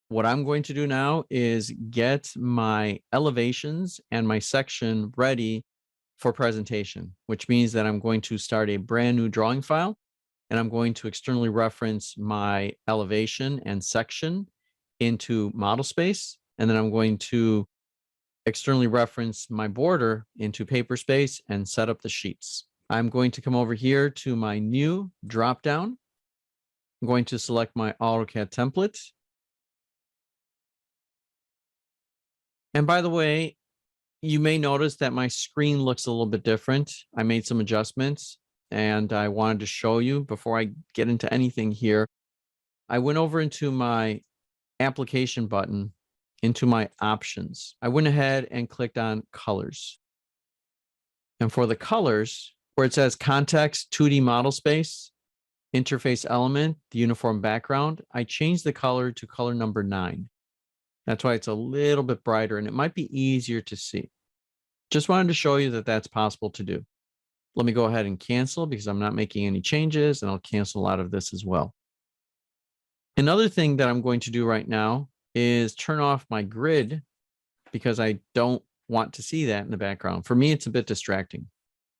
What I'm going to do now is get my elevations and my section ready for presentation, which means that I'm going to start a brand new drawing file, and I'm going to externally reference my elevation and section into model space. And then I'm going to externally reference my border into paper space and set up the sheets. I'm going to come over here to my new dropdown. I'm going to select my AutoCAD template. And by the way, you may notice that my screen looks a little bit different. I made some adjustments and I wanted to show you before I get into anything here. I went over into my application button, into my options. I went ahead and clicked on colors. And for the colors, where it says context, 2D model space, interface element, the uniform background, I changed the color to color number 9. That's why it's a little bit brighter and it might be easier to see. Just wanted to show you that that's possible to do. Let me go ahead and cancel because I'm not making any changes, and I'll cancel out of this as well. Another thing that I'm going to do right now is turn off my grid because I don't want to see that in the background. For me, it's a bit distracting.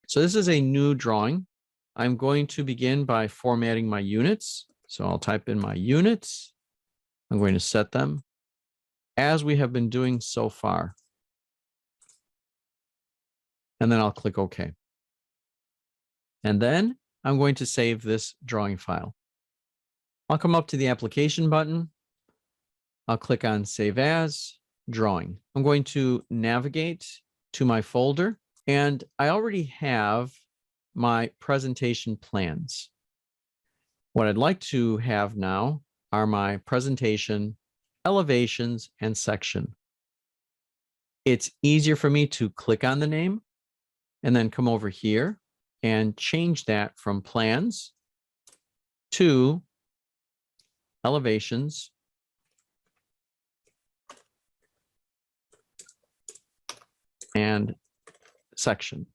So this is a new drawing. I'm going to begin by formatting my units. So I'll type in my units. I'm going to set them as we have been doing so far. And then I'll click OK. And then I'm going to save this drawing file. I'll come up to the application button. I'll click on Save As, Drawing. I'm going to navigate to my folder, and I already have my presentation plans. What I'd like to have now are my presentation elevations and section. It's easier for me to click on the name and then come over here and change that from plans to elevations and section.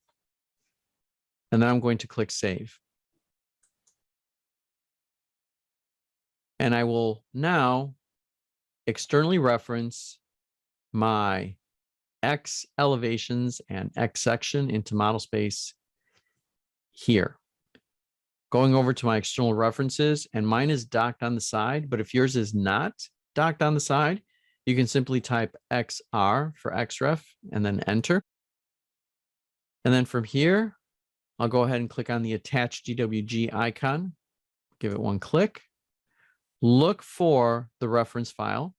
And then I'm going to click Save. And I will now externally reference my X elevations and X section into model space here. Going over to my external references, and mine is docked on the side, but if yours is not docked on the side, you can simply type XR for XREF and then enter. And then from here, I'll go ahead and click on the attach DWG icon, give it one click, look for the reference file.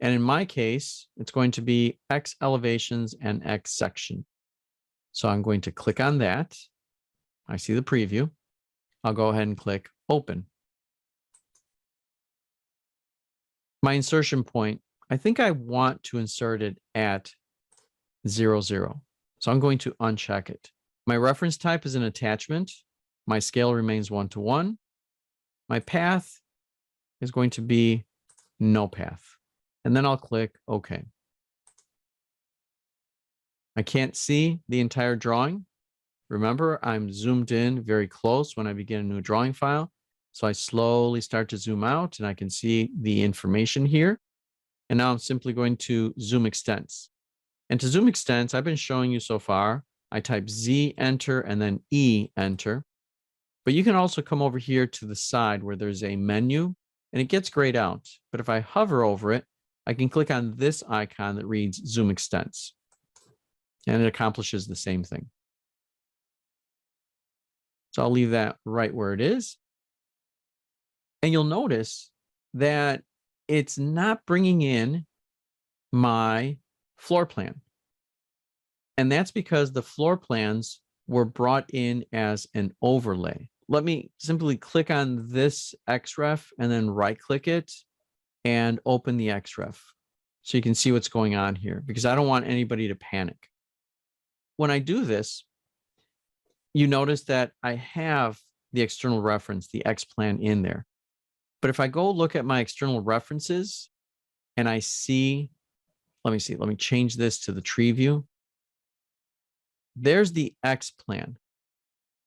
And in my case, it's going to be X elevations and X section. So I'm going to click on that. I see the preview. I'll go ahead and click Open. My insertion point, I think I want to insert it at 0, 0. So I'm going to uncheck it. My reference type is an attachment. My scale remains 1 to 1. My path is going to be no path. And then I'll click OK. I can't see the entire drawing. Remember, I'm zoomed in very close when I begin a new drawing file. So I slowly start to zoom out and I can see the information here. And now I'm simply going to zoom extents. And to zoom extents, I've been showing you so far, I type Z, enter, and then E, enter. But you can also come over here to the side where there's a menu and it gets grayed out. But if I hover over it, I can click on this icon that reads Zoom Extents. And it accomplishes the same thing. So I'll leave that right where it is. And you'll notice that it's not bringing in my floor plan. And that's because the floor plans were brought in as an overlay. Let me simply click on this XREF and then right click it and open the XREF so you can see what's going on here, because I don't want anybody to panic. When I do this, you notice that I have the external reference, the X plan in there. But if I go look at my external references and I see, let me change this to the tree view. There's the X plan.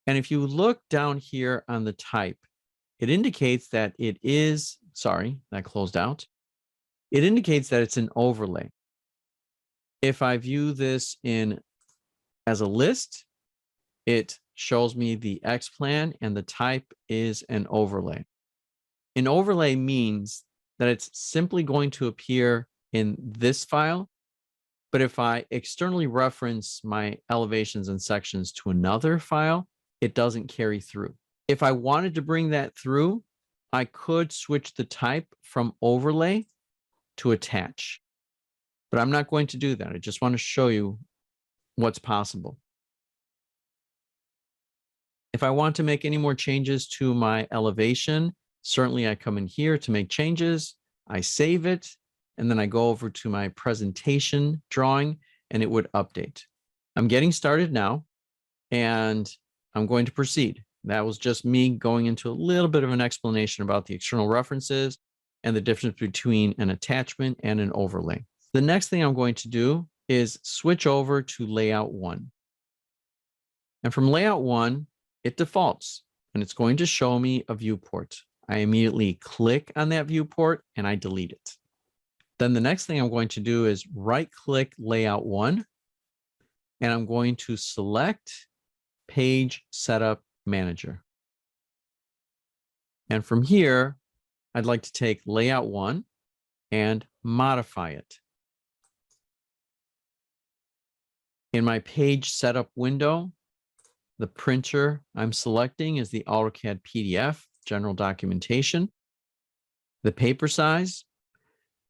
And if you look down here on the type, it indicates that it is, sorry, that closed out. it indicates that it's an overlay. If I view this as a list, it shows me the X plan and the type is an overlay. An overlay means that it's simply going to appear in this file, but if I externally reference my elevations and sections to another file, it doesn't carry through. If I wanted to bring that through, I could switch the type from overlay to attach, but I'm not going to do that. I just want to show you what's possible. If I want to make any more changes to my elevation, certainly I come in here to make changes, I save it, and then I go over to my presentation drawing and it would update. I'm getting started now and I'm going to proceed. That was just me going into a little bit of an explanation about the external references and the difference between an attachment and an overlay. The next thing I'm going to do is switch over to layout 1. And from layout 1, it defaults and it's going to show me a viewport. I immediately click on that viewport and I delete it. Then the next thing I'm going to do is right-click layout 1 and I'm going to select Page Setup Manager. And from here, I'd like to take layout 1 and modify it. In my page setup window, the printer I'm selecting is the AutoCAD PDF, general documentation. The paper size,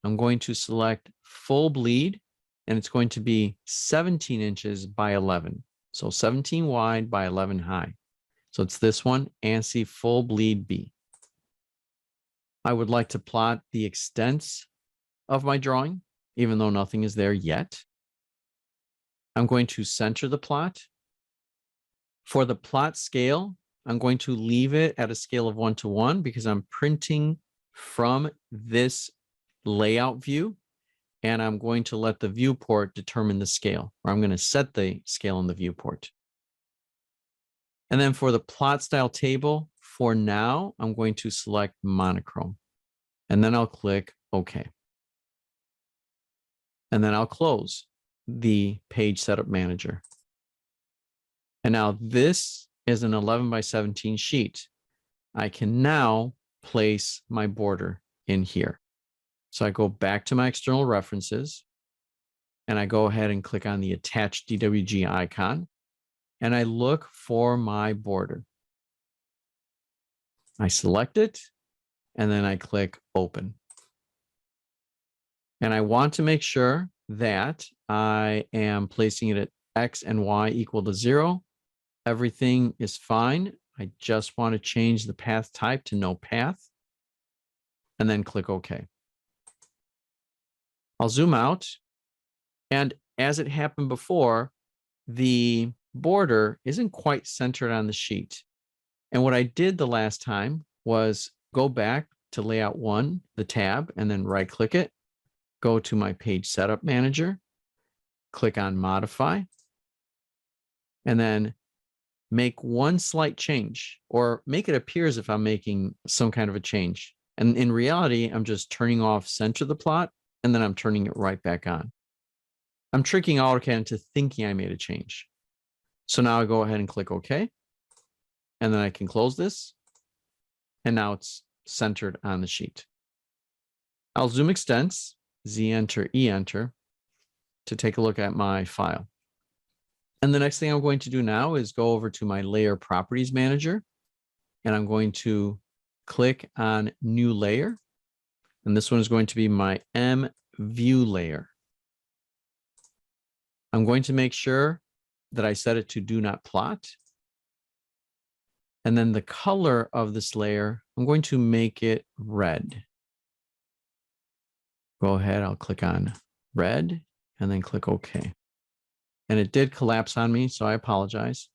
I'm going to select full bleed, and it's going to be 17 inches by 11. So 17 wide by 11 high. So it's this one, ANSI full bleed B. I would like to plot the extents of my drawing, even though nothing is there yet. I'm going to center the plot. For the plot scale, I'm going to leave it at a scale of 1:1 because I'm printing from this layout view, and I'm going to let the viewport determine the scale, or I'm going to set the scale in the viewport. And then for the plot style table, for now, I'm going to select monochrome, and then I'll click OK. And then I'll close the Page Setup Manager. And now this is an 11 by 17 sheet. I can now place my border in here. So I go back to my external references and I go ahead and click on the attached DWG icon and I look for my border. I select it and then I click open. And I want to make sure that I am placing it at X and Y equal to 0. Everything is fine. I just want to change the path type to no path and then click OK. I'll zoom out. And as it happened before, the border isn't quite centered on the sheet. And what I did the last time was go back to layout 1, the tab, and then right click it, go to my Page Setup Manager, click on modify, and then make one slight change or make it appear as if I'm making some kind of a change. And in reality, I'm just turning off center the plot and then I'm turning it right back on. I'm tricking AutoCAD into thinking I made a change. So now I go ahead and click OK. And then I can close this. And now it's centered on the sheet. I'll zoom extents, Z enter, E enter to take a look at my file. And the next thing I'm going to do now is go over to my Layer Properties Manager, and I'm going to click on New Layer. And this one is going to be my M View layer. I'm going to make sure that I set it to Do Not Plot. And then the color of this layer, I'm going to make it red. Go ahead, I'll click on red and then click OK. And it did collapse on me, so I apologize.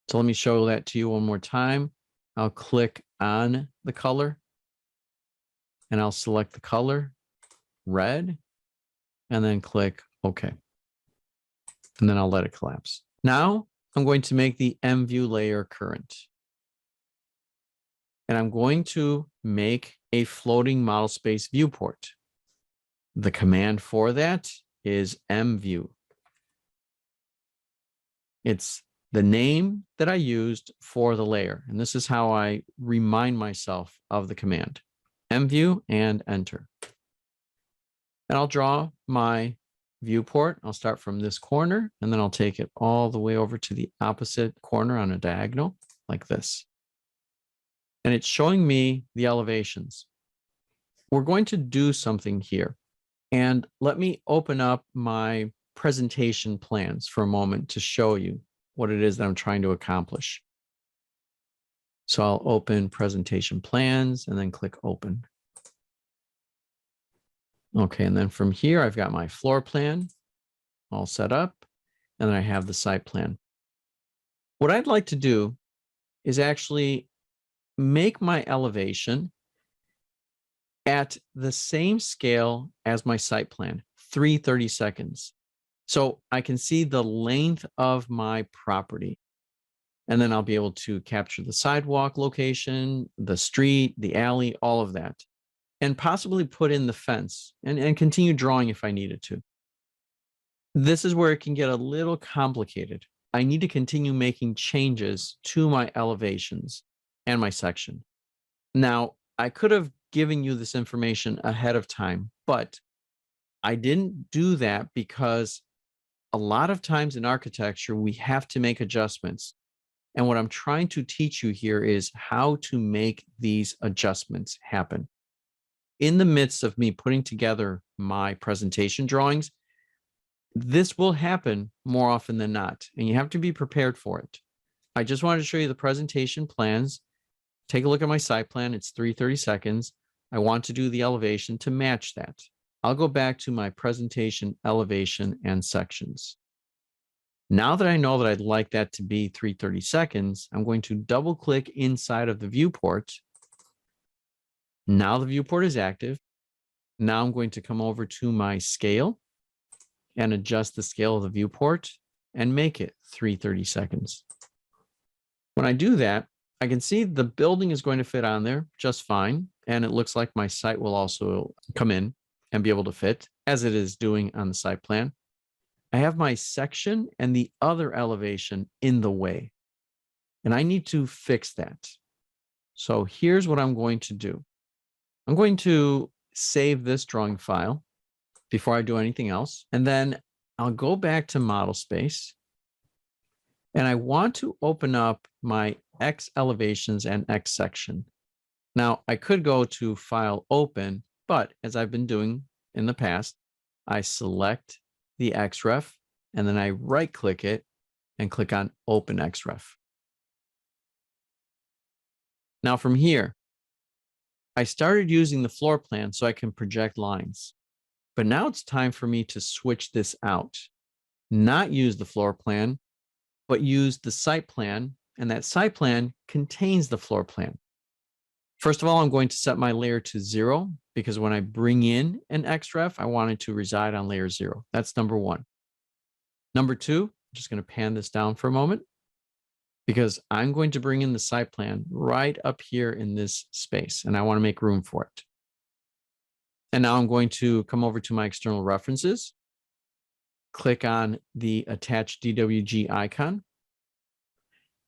So let me show that to you one more time. I'll click on the color and I'll select the color, red, and then click OK. And then I'll let it collapse. Now I'm going to make the M View layer current. And I'm going to make a floating model space viewport. The command for that is mview. It's the name that I used for the layer. And this is how I remind myself of the command. mview and enter. And I'll draw my viewport. I'll start from this corner, and then I'll take it all the way over to the opposite corner on a diagonal like this. And it's showing me the elevations. We're going to do something here. And let me open up my presentation plans for a moment to show you what it is that I'm trying to accomplish. So I'll open presentation plans and then click open. Okay, and then from here, I've got my floor plan all set up, and then I have the site plan. What I'd like to do is actually make my elevation at the same scale as my site plan, 330 seconds. So I can see the length of my property. And then I'll be able to capture the sidewalk location, the street, the alley, all of that. And possibly put in the fence and continue drawing if I needed to. This is where it can get a little complicated. I need to continue making changes to my elevations and my section. Now, I could have given you this information ahead of time, but I didn't do that because a lot of times in architecture, we have to make adjustments. And what I'm trying to teach you here is how to make these adjustments happen. In the midst of me putting together my presentation drawings, this will happen more often than not, and you have to be prepared for it. I just wanted to show you the presentation plans. Take a look at my site plan. It's 330 seconds. I want to do the elevation to match that. I'll go back to my presentation, elevation, and sections. Now that I know that I'd like that to be 330 seconds, I'm going to double click inside of the viewport. Now the viewport is active. Now I'm going to come over to my scale and adjust the scale of the viewport and make it 330 seconds. When I do that, I can see the building is going to fit on there just fine. And it looks like my site will also come in and be able to fit as it is doing on the site plan. I have my section and the other elevation in the way, and I need to fix that. So here's what I'm going to do. I'm going to save this drawing file before I do anything else. And then I'll go back to model space. And I want to open up my X elevations and X section. Now I could go to file open, but as I've been doing in the past, I select the XREF and then I right click it and click on open XREF. Now from here, I started using the floor plan so I can project lines, but now it's time for me to switch this out, not use the floor plan, but use the site plan, and that site plan contains the floor plan. First of all, I'm going to set my layer to 0 because when I bring in an XREF, I want it to reside on layer 0. That's number 1. Number 2, I'm just going to pan this down for a moment because I'm going to bring in the site plan right up here in this space, and I want to make room for it. And now I'm going to come over to my external references, click on the attached DWG icon,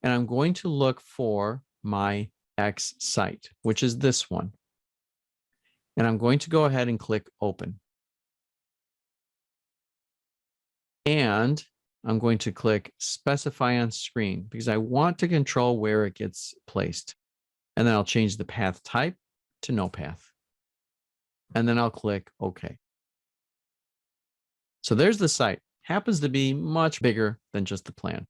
and I'm going to look for my X site, which is this one. And I'm going to go ahead and click open. And I'm going to click specify on screen because I want to control where it gets placed. And then I'll change the path type to no path. And then I'll click OK. So there's the site. Happens to be much bigger than just the plan.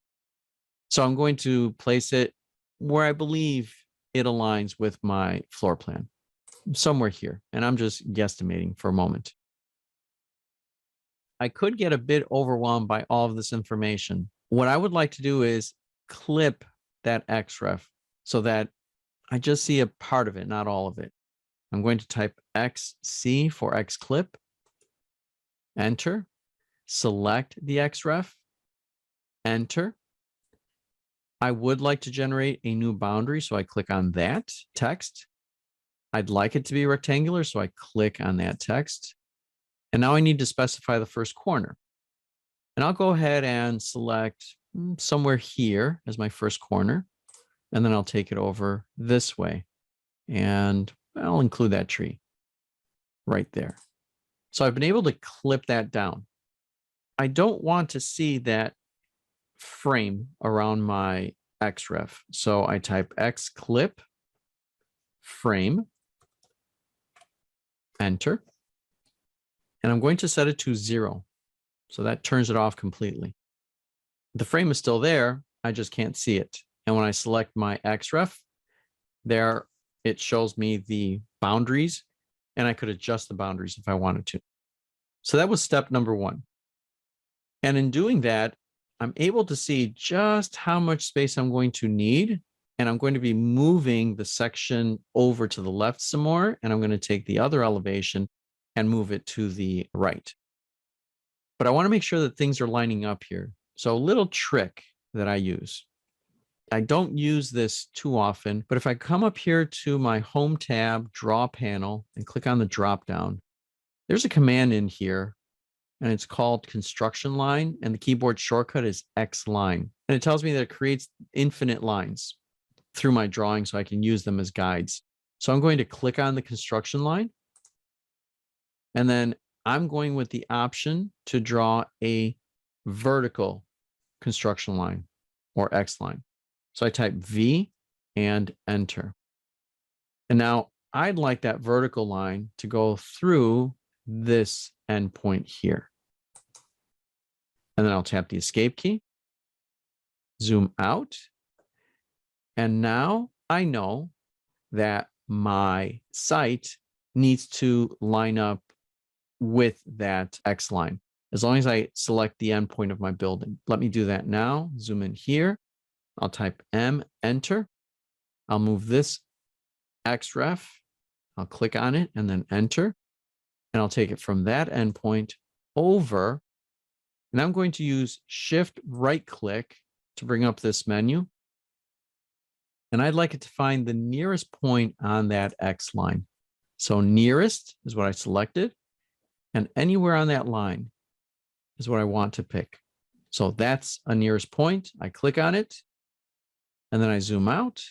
So I'm going to place it where I believe it aligns with my floor plan, somewhere here. And I'm just guesstimating for a moment. I could get a bit overwhelmed by all of this information. What I would like to do is clip that XREF so that I just see a part of it, not all of it. I'm going to type XC for X clip, enter, select the XREF, enter. I would like to generate a new boundary, so I click on that text. I'd like it to be rectangular, so I click on that text. And now I need to specify the first corner. And I'll go ahead and select somewhere here as my first corner. And then I'll take it over this way. And I'll include that tree right there. So I've been able to clip that down. I don't want to see that frame around my XREF. So I type X clip frame, enter. And I'm going to set it to 0. So that turns it off completely. The frame is still there. I just can't see it. And when I select my XREF, there it shows me the boundaries, and I could adjust the boundaries if I wanted to. So that was step number 1. And in doing that, I'm able to see just how much space I'm going to need. And I'm going to be moving the section over to the left some more. And I'm going to take the other elevation and move it to the right. But I want to make sure that things are lining up here. So a little trick that I use. I don't use this too often, but if I come up here to my Home tab, Draw panel, and click on the drop down, there's a command in here, and it's called Construction Line, and the keyboard shortcut is X line. And it tells me that it creates infinite lines through my drawing so I can use them as guides. So I'm going to click on the construction line, and then I'm going with the option to draw a vertical construction line or X line. So I type V and enter. And now I'd like that vertical line to go through this endpoint here. And then I'll tap the escape key, zoom out. And now I know that my site needs to line up with that X line, as long as I select the endpoint of my building. Let me do that now. Zoom in here. I'll type M, enter. I'll move this XREF. I'll click on it and then enter. And I'll take it from that endpoint over. And I'm going to use Shift right click to bring up this menu. And I'd like it to find the nearest point on that X line. So nearest is what I selected. And anywhere on that line is what I want to pick. So that's a nearest point. I click on it. And then I zoom out,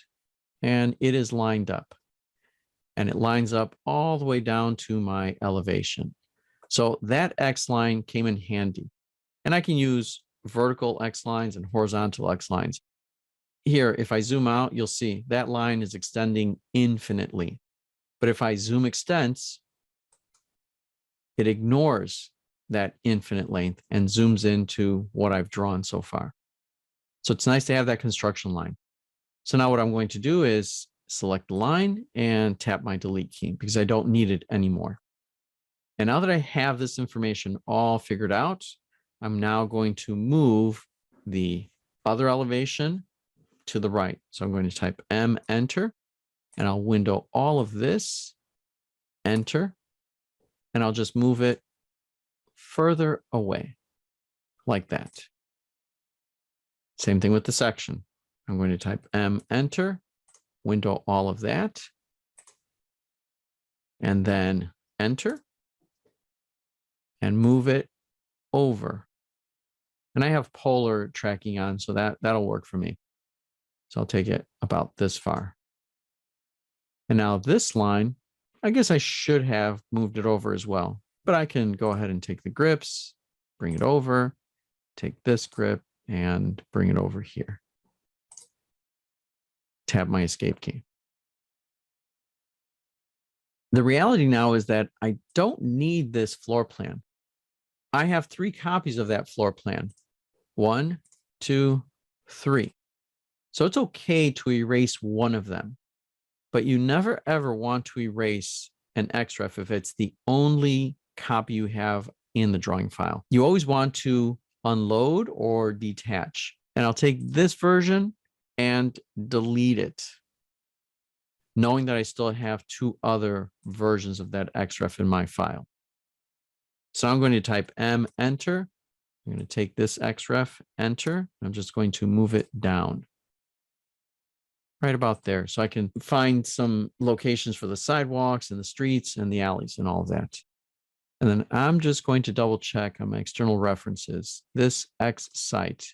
and it is lined up. And it lines up all the way down to my elevation. So that X line came in handy. And I can use vertical X lines and horizontal X lines. Here, if I zoom out, you'll see that line is extending infinitely. But if I zoom extents, it ignores that infinite length and zooms into what I've drawn so far. So it's nice to have that construction line. So now what I'm going to do is select the line and tap my delete key because I don't need it anymore. And now that I have this information all figured out, I'm now going to move the other elevation to the right. So I'm going to type M, enter, and I'll window all of this, enter, and I'll just move it further away like that. Same thing with the section. I'm going to type M, enter, window all of that, and then enter, and move it over. And I have polar tracking on, so that'll work for me. So I'll take it about this far. And now this line, I guess I should have moved it over as well, but I can go ahead and take the grips, bring it over, take this grip, and bring it over here. Tap my escape key. The reality now is that I don't need this floor plan. I have 3 copies of that floor plan. 1, 2, 3. So it's okay to erase one of them, but you never ever want to erase an XREF if it's the only copy you have in the drawing file. You always want to unload or detach. And I'll take this version and delete it, knowing that I still have 2 other versions of that XREF in my file. So I'm going to type M, enter. I'm going to take this XREF, enter. I'm just going to move it down right about there. So I can find some locations for the sidewalks and the streets and the alleys and all of that. And then I'm just going to double check on my external references, this X site.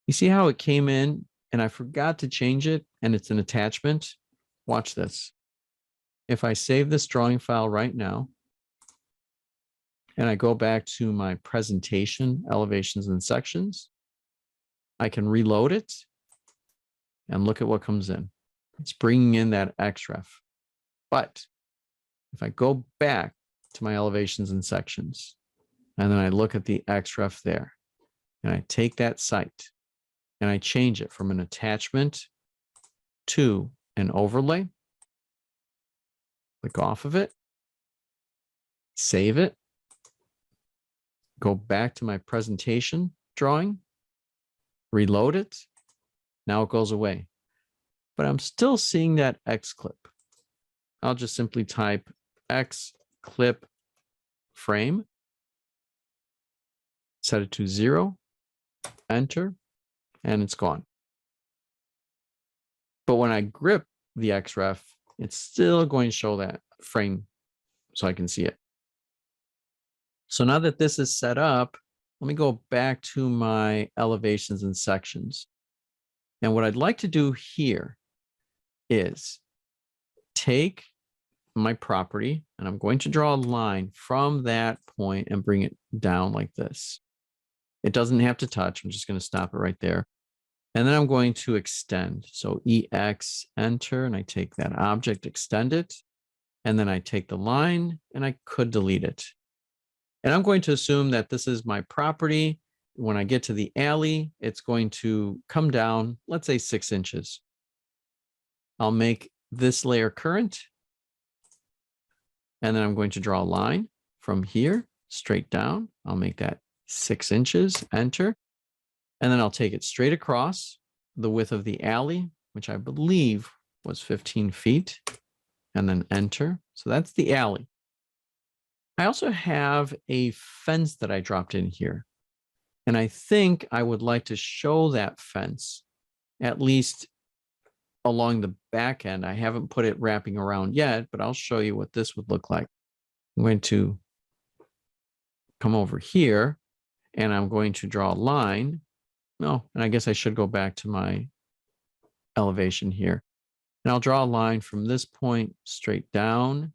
You see how it came in and I forgot to change it and it's an attachment? Watch this. If I save this drawing file right now, and I go back to my presentation, elevations and sections, I can reload it and look at what comes in. It's bringing in that XREF. But if I go back to my elevations and sections, and then I look at the XREF there, and I take that site and I change it from an attachment to an overlay, click off of it, save it, go back to my presentation drawing, reload it. Now it goes away, but I'm still seeing that X clip. I'll just simply type X clip frame, set it to 0, enter, and it's gone. But when I grip the XREF, it's still going to show that frame so I can see it. So now that this is set up, let me go back to my elevations and sections. And what I'd like to do here is take my property, and I'm going to draw a line from that point and bring it down like this. It doesn't have to touch. I'm just going to stop it right there. And then I'm going to extend. So EX, enter, and I take that object, extend it. And then I take the line and I could delete it. And I'm going to assume that this is my property. When I get to the alley, it's going to come down, let's say 6 inches. I'll make this layer current. And then I'm going to draw a line from here straight down. I'll make that 6 inches, enter. And then I'll take it straight across the width of the alley, which I believe was 15 feet, and then enter. So that's the alley. I also have a fence that I dropped in here. And I think I would like to show that fence, at least along the back end. I haven't put it wrapping around yet, but I'll show you what this would look like. I'm going to come over here and I'm going to draw a line. No, and I guess I should go back to my elevation here. And I'll draw a line from this point straight down,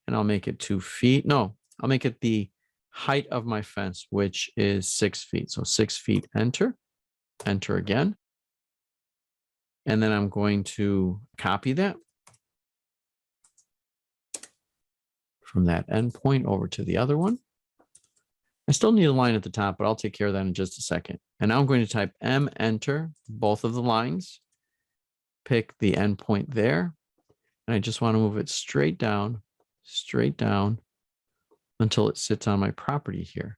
and I'll make it 2 feet. No, I'll make it the height of my fence, which is 6 feet. So 6 feet, enter, enter again. And then I'm going to copy that from that endpoint over to the other one. I still need a line at the top, but I'll take care of that in just a second. And now I'm going to type M, enter, both of the lines, pick the endpoint there. And I just want to move it straight down until it sits on my property here.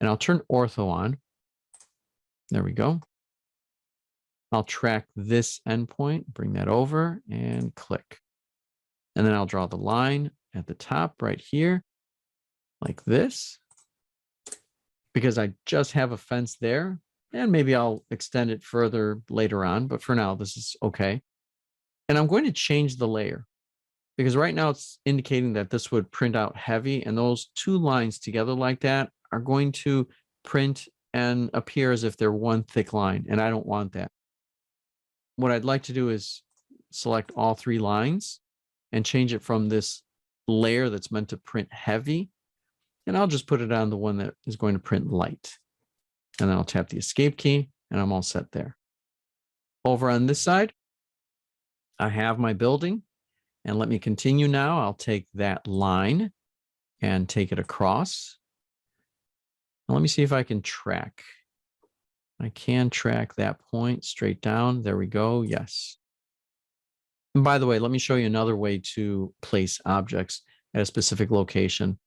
And I'll turn ortho on. There we go. I'll track this endpoint, bring that over and click. And then I'll draw the line at the top right here, like this, because I just have a fence there, and maybe I'll extend it further later on, but for now, this is okay. And I'm going to change the layer because right now it's indicating that this would print out heavy, and those 2 lines together like that are going to print and appear as if they're one thick line, and I don't want that. What I'd like to do is select all 3 lines and change it from this layer that's meant to print heavy, and I'll just put it on the one that is going to print light. And then I'll tap the escape key and I'm all set there. Over on this side, I have my building, and let me continue now. I'll take that line and take it across. Now let me see if I can track. I can track that point straight down. There we go. Yes. And by the way, let me show you another way to place objects at a specific location.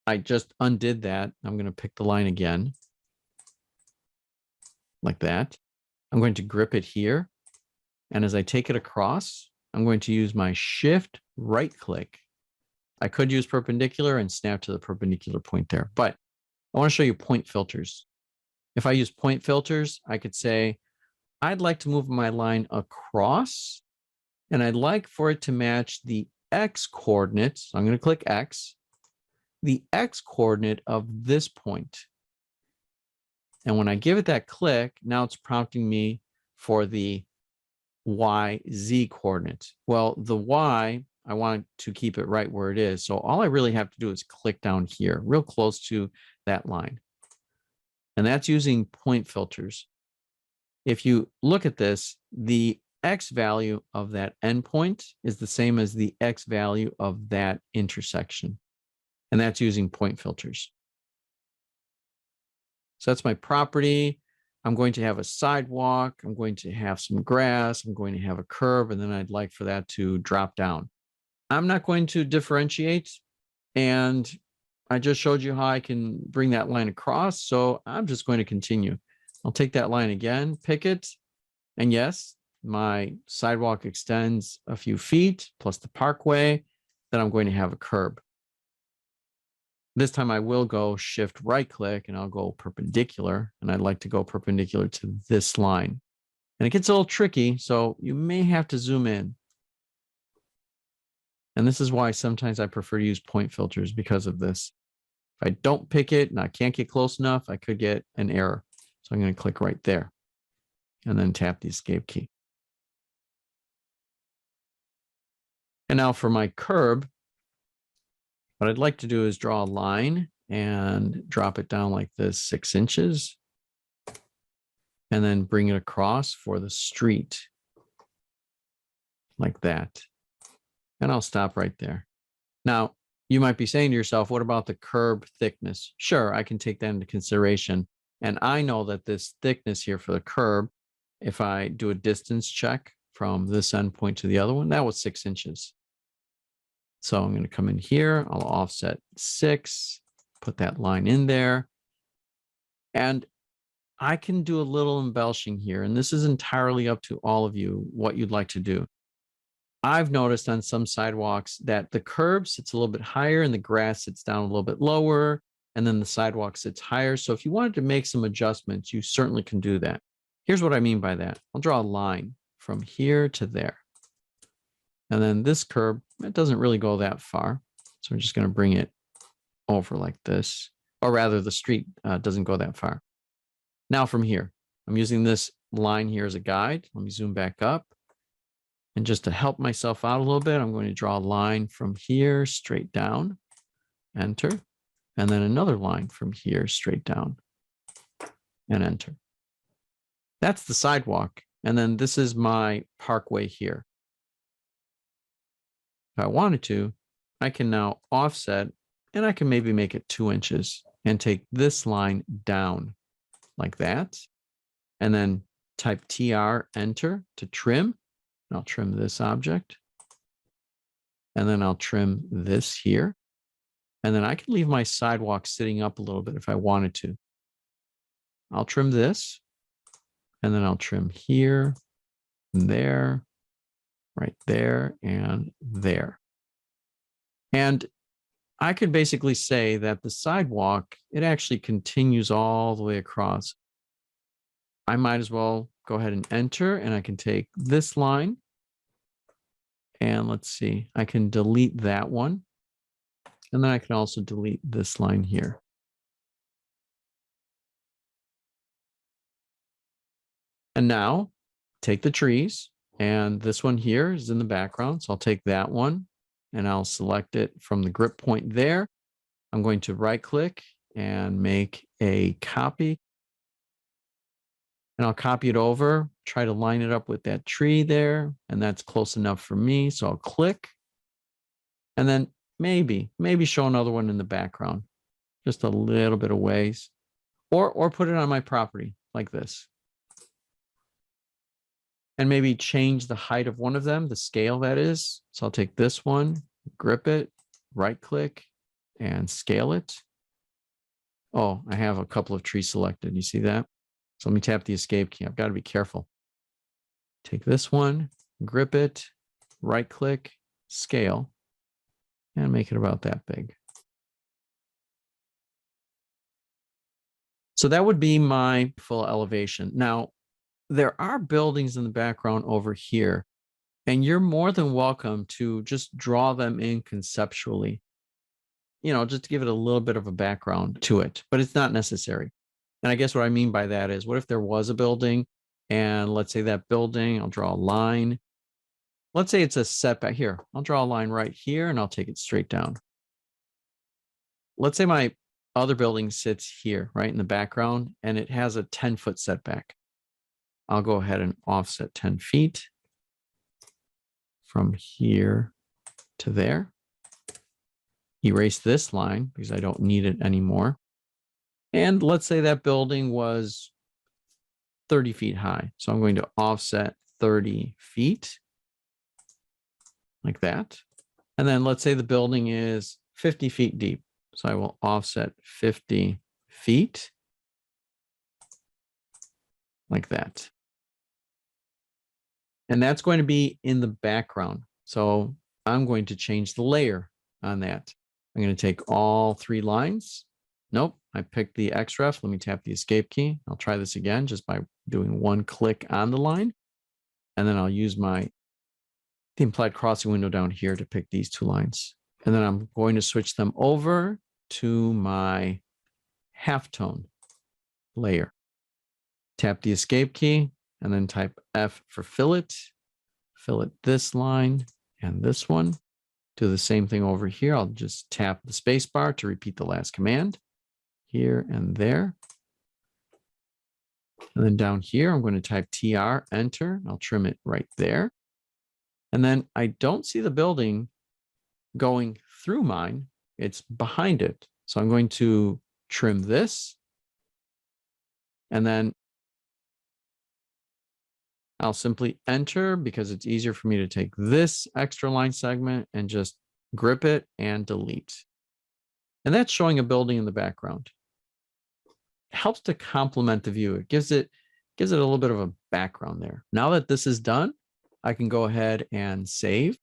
I just undid that. I'm going to pick the line again, like that. I'm going to grip it here. And as I take it across, I'm going to use my shift right click. I could use perpendicular and snap to the perpendicular point there, but I want to show you point filters. If I use point filters, I could say, I'd like to move my line across, and I'd like for it to match the X coordinate, so I'm going to click X, the X coordinate of this point. And when I give it that click, now it's prompting me for the Y, Z coordinates. Well, the Y, I want to keep it right where it is. So all I really have to do is click down here, real close to that line. And that's using point filters. If you look at this, the X value of that endpoint is the same as the X value of that intersection. And that's using point filters. So that's my property. I'm going to have a sidewalk. I'm going to have some grass. I'm going to have a curb, and then I'd like for that to drop down. I'm not going to differentiate, and I just showed you how I can bring that line across. So I'm just going to continue. I'll take that line again, pick it, and yes, my sidewalk extends a few feet plus the parkway. Then I'm going to have a curb. This time I will go shift right click and I'll go perpendicular, and I'd like to go perpendicular to this line. And it gets a little tricky, so you may have to zoom in. And this is why sometimes I prefer to use point filters because of this. If I don't pick it and I can't get close enough, I could get an error. So I'm going to click right there and then tap the escape key. And now for my curb, what I'd like to do is draw a line and drop it down like this, 6 inches, and then bring it across for the street like that. And I'll stop right there. Now, you might be saying to yourself, what about the curb thickness? Sure, I can take that into consideration. And I know that this thickness here for the curb, if I do a distance check from this endpoint to the other one, that was 6 inches. So I'm going to come in here, I'll offset 6, put that line in there. And I can do a little embellishing here. And this is entirely up to all of you, what you'd like to do. I've noticed on some sidewalks that the curb sits a little bit higher and the grass sits down a little bit lower, and then the sidewalk sits higher. So if you wanted to make some adjustments, you certainly can do that. Here's what I mean by that. I'll draw a line from here to there. And then this curb, it doesn't really go that far. So I'm just going to bring it over like this, or rather the street doesn't go that far. Now from here, I'm using this line here as a guide. Let me zoom back up. And just to help myself out a little bit, I'm going to draw a line from here straight down, enter, and then another line from here straight down and enter. That's the sidewalk. And then this is my parkway here. If I wanted to, I can now offset, and I can maybe make it 2 inches and take this line down like that, and then type TR, enter to trim. I'll trim this object, and then I'll trim this here. And then I can leave my sidewalk sitting up a little bit if I wanted to. I'll trim this, and then I'll trim here, and there, right there, and there. And I could basically say that the sidewalk, it actually continues all the way across. I might as well go ahead and enter, and I can take this line. And let's see, I can delete that one. And then I can also delete this line here. And now take the trees, and this one here is in the background. So I'll take that one and I'll select it from the grip point there. I'm going to right click and make a copy. And I'll copy it over, try to line it up with that tree there. And that's close enough for me. So I'll click. And then maybe show another one in the background, just a little bit of ways. Or put it on my property like this. And maybe change the height of one of them, the scale that is. So I'll take this one, grip it, right click, and scale it. Oh, I have a couple of trees selected. You see that? So let me tap the escape key. I've got to be careful. Take this one, grip it, right click, scale, and make it about that big. So that would be my full elevation. Now, there are buildings in the background over here. And you're more than welcome to just draw them in conceptually, just to give it a little bit of a background to it, but it's not necessary. And I guess what I mean by that is, what if there was a building, and let's say that building, I'll draw a line. Let's say it's a setback here. I'll draw a line right here and I'll take it straight down. Let's say my other building sits here, right in the background, and it has a 10-foot setback. I'll go ahead and offset 10 feet from here to there. Erase this line because I don't need it anymore. And let's say that building was 30 feet high. So I'm going to offset 30 feet like that. And then let's say the building is 50 feet deep. So I will offset 50 feet like that. And that's going to be in the background. So I'm going to change the layer on that. I'm going to take all 3 lines. Nope, I picked the XREF. Let me tap the escape key. I'll try this again just by doing 1 click on the line. And then I'll use the implied crossing window down here to pick these 2 lines. And then I'm going to switch them over to my halftone layer. Tap the escape key and then type F for fillet. Fillet this line and this one. Do the same thing over here. I'll just tap the space bar to repeat the last command here and there. And then down here, I'm going to type TR, enter. I'll trim it right there. And then I don't see the building going through mine. It's behind it. So I'm going to trim this. And then I'll simply enter because it's easier for me to take this extra line segment and just grip it and delete. And that's showing a building in the background. It helps to complement the view. It gives it a little bit of a background there. Now that this is done, I can go ahead and save.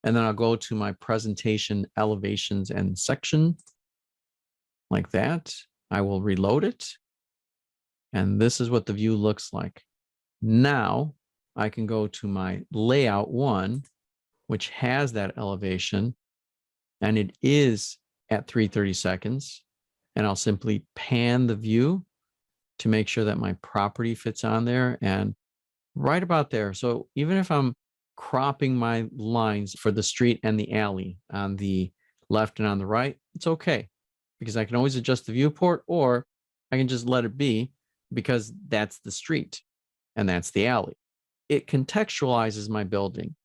And then I'll go to my presentation, elevations, and section like that. I will reload it. And this is what the view looks like. Now I can go to my layout 1, which has that elevation, and it is at 330 seconds. And I'll simply pan the view to make sure that my property fits on there and right about there. So even if I'm cropping my lines for the street and the alley on the left and on the right, it's okay because I can always adjust the viewport, or I can just let it be because that's the street and that's the alley. It contextualizes my building.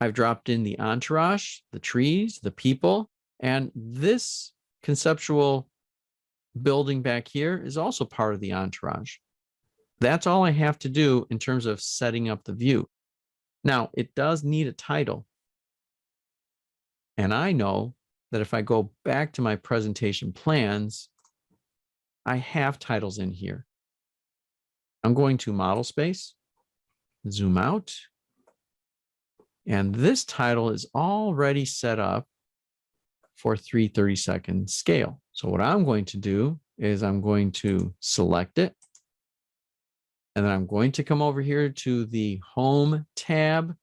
I've dropped in the entourage, the trees, the people, and this conceptual building back here is also part of the entourage. That's all I have to do in terms of setting up the view. Now, it does need a title. And I know that if I go back to my presentation plans, I have titles in here. I'm going to model space, zoom out, and this title is already set up for 3/32 scale. So what I'm going to do is I'm going to select it, and then I'm going to come over here to the Home tab,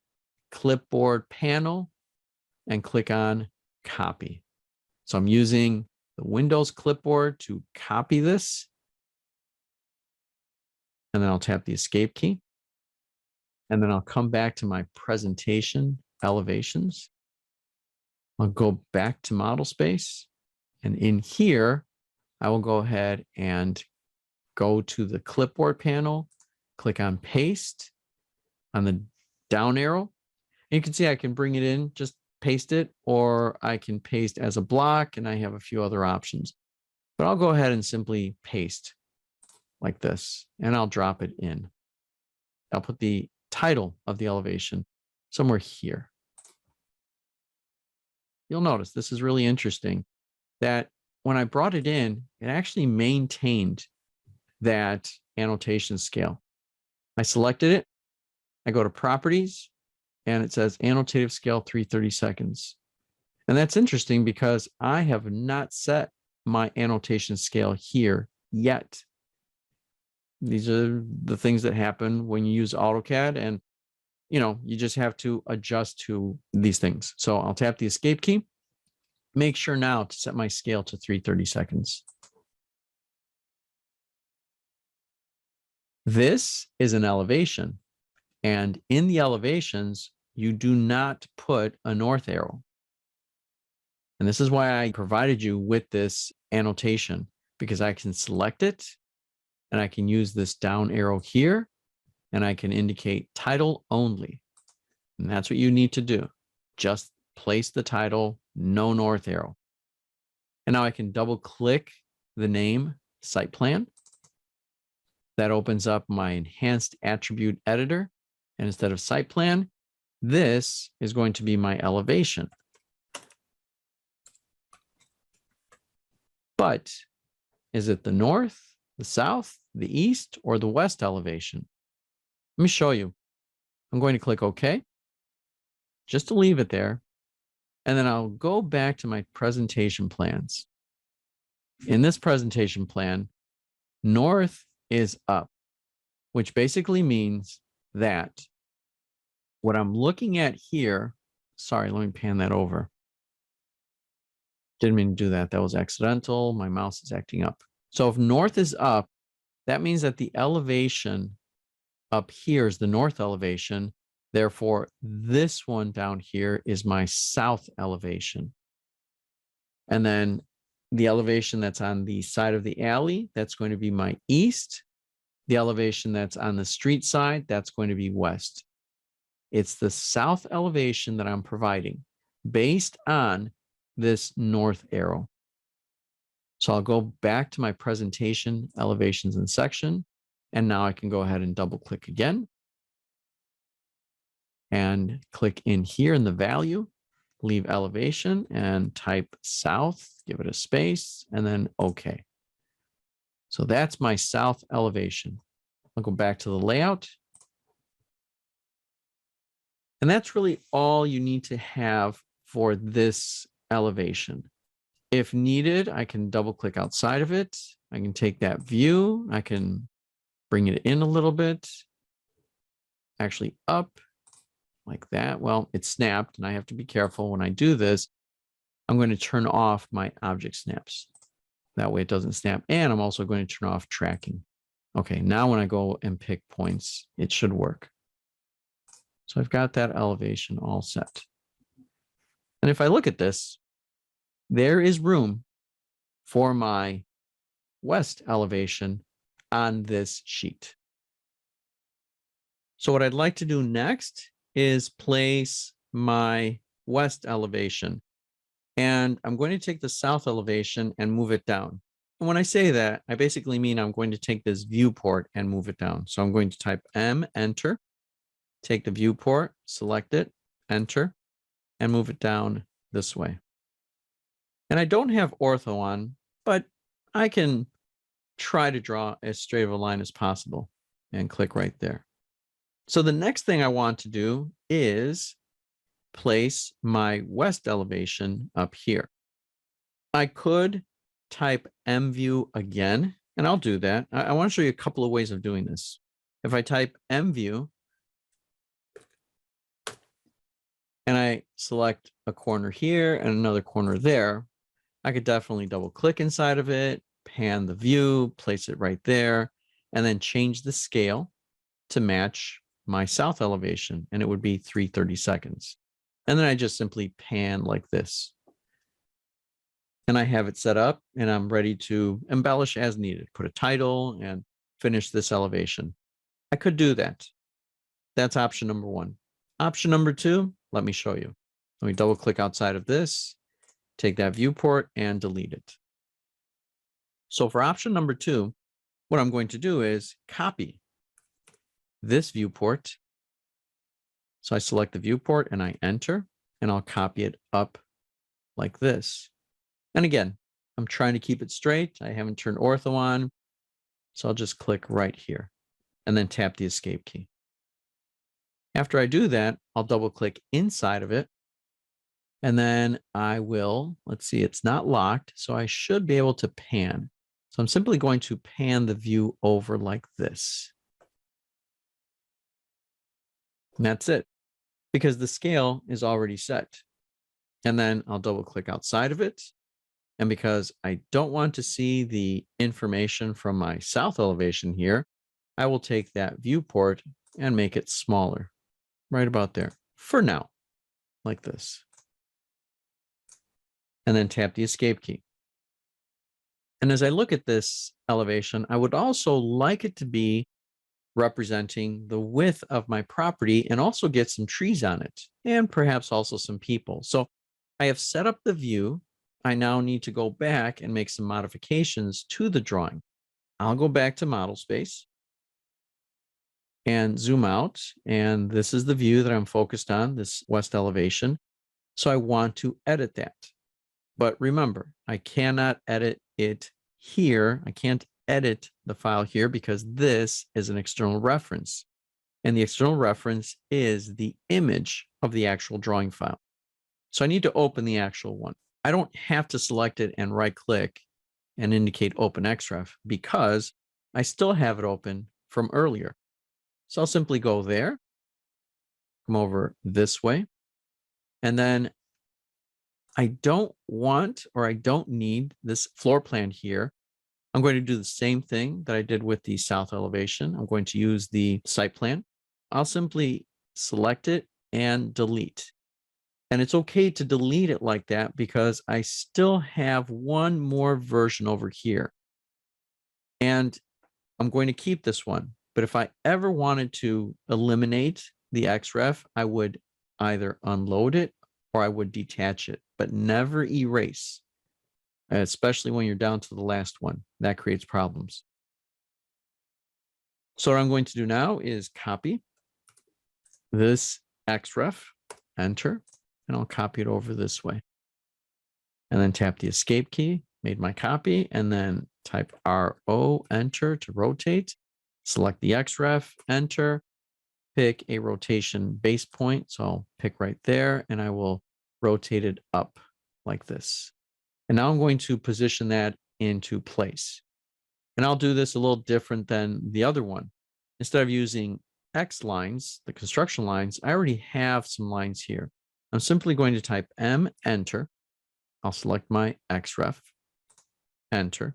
Clipboard panel, and click on Copy. So I'm using the Windows clipboard to copy this. And then I'll tap the Escape key. And then I'll come back to my presentation elevations. I'll go back to model space. And in here, I will go ahead and go to the clipboard panel, click on paste on the down arrow. And you can see I can bring it in, just paste it, or I can paste as a block, and I have a few other options. But I'll go ahead and simply paste like this, and I'll drop it in. I'll put the title of the elevation somewhere here. You'll notice this is really interesting that when I brought it in, it actually maintained that annotation scale. I selected it, I go to properties, and it says annotative scale 3/32. And that's interesting because I have not set my annotation scale here yet. These are the things that happen when you use AutoCAD. And you just have to adjust to these things. So I'll tap the escape key. Make sure now to set my scale to 330 seconds. This is an elevation. And in the elevations, you do not put a north arrow. And this is why I provided you with this annotation, because I can select it and I can use this down arrow here and I can indicate title only. And that's what you need to do. Just place the title, no north arrow. And now I can double click the name site plan. That opens up my enhanced attribute editor. And instead of site plan, this is going to be my elevation. But is it the north, the south, the east, or the west elevation? Let me show you. I'm going to click OK, just to leave it there. And then I'll go back to my presentation plans. In this presentation plan, north is up, which basically means that what I'm looking at here, sorry, let me pan that over. Didn't mean to do that. That was accidental. My mouse is acting up. So if north is up, that means that the elevation up here is the north elevation. Therefore, this one down here is my south elevation. And then the elevation that's on the side of the alley, that's going to be my east. The elevation that's on the street side, that's going to be west. It's the south elevation that I'm providing based on this north arrow. So I'll go back to my presentation, elevations and section. And now I can go ahead and double click again. And click in here in the value, leave elevation and type south, give it a space, and then OK. So that's my south elevation. I'll go back to the layout. And that's really all you need to have for this elevation. If needed, I can double click outside of it. I can take that view. I can bring it in a little bit, actually up like that. Well, it snapped and I have to be careful when I do this. I'm going to turn off my object snaps. That way it doesn't snap. And I'm also going to turn off tracking. Okay, now when I go and pick points, it should work. So I've got that elevation all set. And if I look at this, there is room for my west elevation on this sheet. So what I'd like to do next is place my west elevation. And I'm going to take the south elevation and move it down. And when I say that, I basically mean I'm going to take this viewport and move it down. So I'm going to type M, enter, take the viewport, select it, enter, and move it down this way. And I don't have ortho on, but I can try to draw as straight of a line as possible and click right there. So the next thing I want to do is place my west elevation up here. I could type M view again, and I'll do that. I want to show you a couple of ways of doing this. If I type M view and I select a corner here and another corner there, I could definitely double click inside of it, pan the view, place it right there, and then change the scale to match my south elevation, and it would be 330 seconds. And then I just simply pan like this. And I have it set up and I'm ready to embellish as needed, put a title and finish this elevation. I could do that. That's option number one. Option number two, let me show you. Let me double click outside of this, take that viewport and delete it. So for option number two, what I'm going to do is copy this viewport. So I select the viewport and I enter, and I'll copy it up like this. And again, I'm trying to keep it straight. I haven't turned ortho on. So I'll just click right here and then tap the escape key. After I do that, I'll double click inside of it. And then I will, let's see, it's not locked. So I should be able to pan. So I'm simply going to pan the view over like this. And that's it, because the scale is already set. And then I'll double click outside of it. And because I don't want to see the information from my south elevation here, I will take that viewport and make it smaller, right about there for now, like this. And then tap the escape key. And as I look at this elevation, I would also like it to be representing the width of my property and also get some trees on it and perhaps also some people. So I have set up the view. I now need to go back and make some modifications to the drawing. I'll go back to model space and zoom out. And this is the view that I'm focused on, this west elevation. So I want to edit that. But remember, I cannot edit it here. I can't edit the file here because this is an external reference. And the external reference is the image of the actual drawing file. So I need to open the actual one. I don't have to select it and right click and indicate open XREF because I still have it open from earlier. So I'll simply go there, come over this way, and then I don't want or I don't need this floor plan here. I'm going to do the same thing that I did with the south elevation. I'm going to use the site plan. I'll simply select it and delete. And it's okay to delete it like that because I still have one more version over here. And I'm going to keep this one. But if I ever wanted to eliminate the XREF, I would either unload it or I would detach it, but never erase, especially when you're down to the last one. That creates problems. So what I'm going to do now is copy this XREF, enter, and I'll copy it over this way. And then tap the escape key, made my copy, and then type RO, enter to rotate. Select the XREF, enter, pick a rotation base point. So I'll pick right there and I will rotate it up like this. And now I'm going to position that into place. And I'll do this a little different than the other one. Instead of using X lines, the construction lines, I already have some lines here. I'm simply going to type M, enter. I'll select my XREF, enter.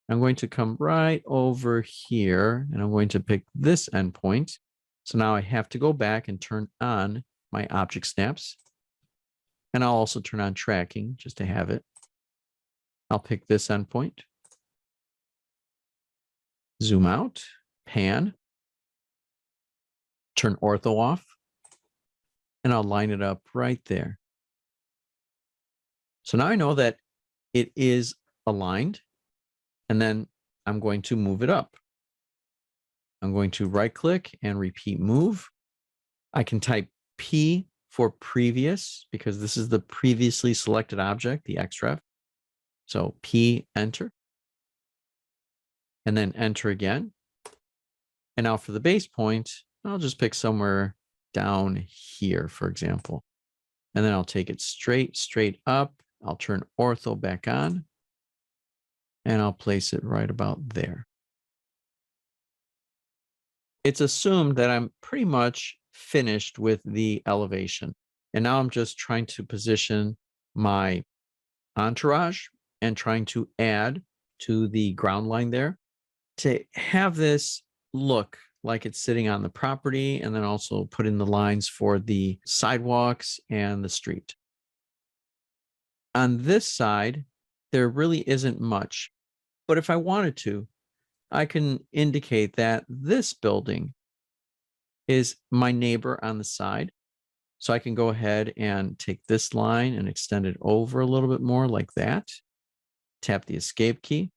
I'm going to come right over here and I'm going to pick this endpoint. So now I have to go back and turn on my object snaps. And I'll also turn on tracking just to have it. I'll pick this endpoint. Zoom out, pan, turn ortho off, and I'll line it up right there. So now I know that it is aligned, and then I'm going to move it up. I'm going to right click and repeat move. I can type P for previous because this is the previously selected object, the XREF. So P, enter, and then enter again. And now for the base point, I'll just pick somewhere down here, for example. And then I'll take it straight up. I'll turn ortho back on and I'll place it right about there. It's assumed that I'm pretty much finished with the elevation. And now I'm just trying to position my entourage and trying to add to the ground line there to have this look like it's sitting on the property, and then also put in the lines for the sidewalks and the street. On this side, there really isn't much, but if I wanted to, I can indicate that this building is my neighbor on the side. So I can go ahead and take this line and extend it over a little bit more like that. Tap the escape key.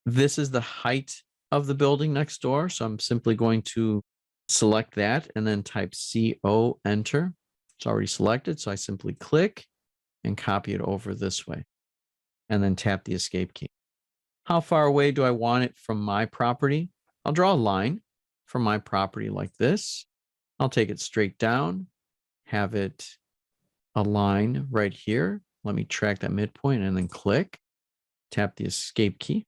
This is the height of the building next door. So I'm simply going to select that and then type CO, enter. It's already selected. So I simply click and copy it over this way and then tap the escape key. How far away do I want it from my property? I'll draw a line from my property like this. I'll take it straight down, have it align right here. Let me track that midpoint and then click, tap the escape key.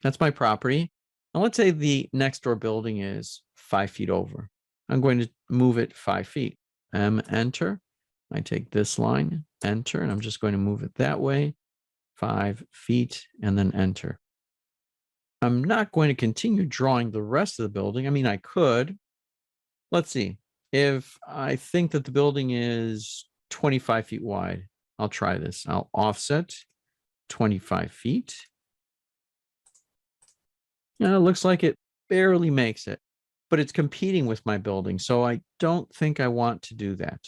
That's my property. Now let's say the next door building is 5 feet over. I'm going to move it 5 feet. Enter. I take this line, enter, and I'm just going to move it that way, 5 feet, and then enter. I'm not going to continue drawing the rest of the building. I mean, I could. Let's see. If I think that the building is 25 feet wide, I'll try this. I'll offset 25 feet. And it looks like it barely makes it, but it's competing with my building. So I don't think I want to do that.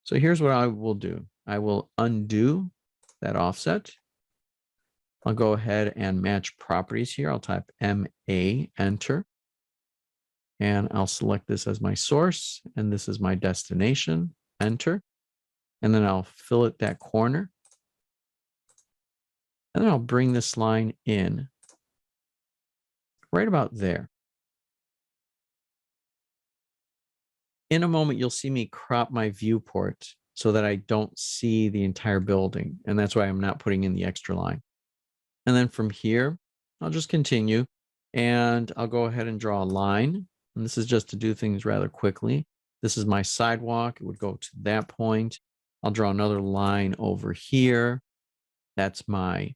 So here's what I will do. I will undo that offset. I'll go ahead and match properties here. I'll type MA, enter. And I'll select this as my source, and this is my destination, enter. And then I'll fillet that corner. And then I'll bring this line in right about there. In a moment, you'll see me crop my viewport so that I don't see the entire building. And that's why I'm not putting in the extra line. And then from here, I'll just continue and I'll go ahead and draw a line. And this is just to do things rather quickly. This is my sidewalk. It would go to that point. I'll draw another line over here. That's my